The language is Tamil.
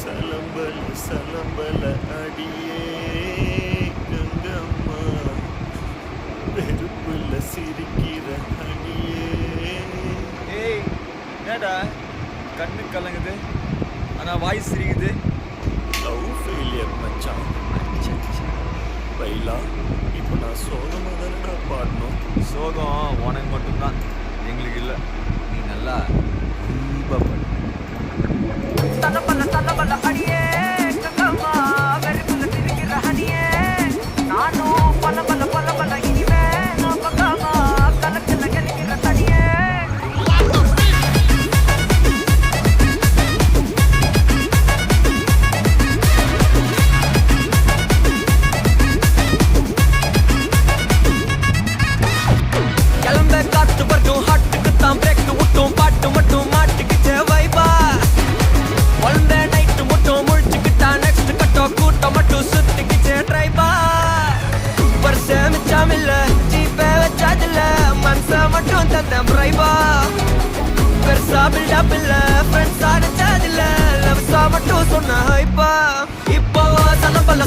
சலம்பல சலம்பல அடியே கங்கம்மா வெறுப்புல சிரிக்கிற அடியே. ஏய் என்னடா கண்ணு கலங்குது ஆனா வாய்ஸ் சிரிக்குது. லவ் ஃபெயிலியர் மச்சான். பைலா இப்போ நான் சோகமாக தானே நான் பாடணும். சோகம் உனக்கு மட்டும்தான், எங்களுக்கு இல்லை. நீ நல்லா ரொம்ப பண்ணு. தலபல அடியே கங்கம்மா வெறுப்புல சிரிக்கிற அடியே. நானும் பல இனிமே நான் பக்காமா கலக்கல கலிக்கிற தடியே. கிளம்ப காத்து வரட்டும் ஹாட்டுக்கு தான் பிரேக் விட்டும் பாட்டு மட்டும் மாட்டுக்குச்சே வைபா. வளர்ந்த நைட்டு மட்டும் முழிச்சுக்கிட்டா நெக்ஸ்ட் கட்டோ கூட்டம் மட்டும் சுத்திக்கிச்சே ட்ரைபா. வருஷம் மிச்சம் இல்ல ஜீப்பே வச்சாதில்ல மனச மட்டும் தந்த பிரைபா. பெருசா பில்டப் இல்ல ஃப்ரெண்ட்ஸ் அடிச்சதில்ல லவ்ஸா மட்டும் சொன்ன ஹைப்பா. இப்போ சலம்பல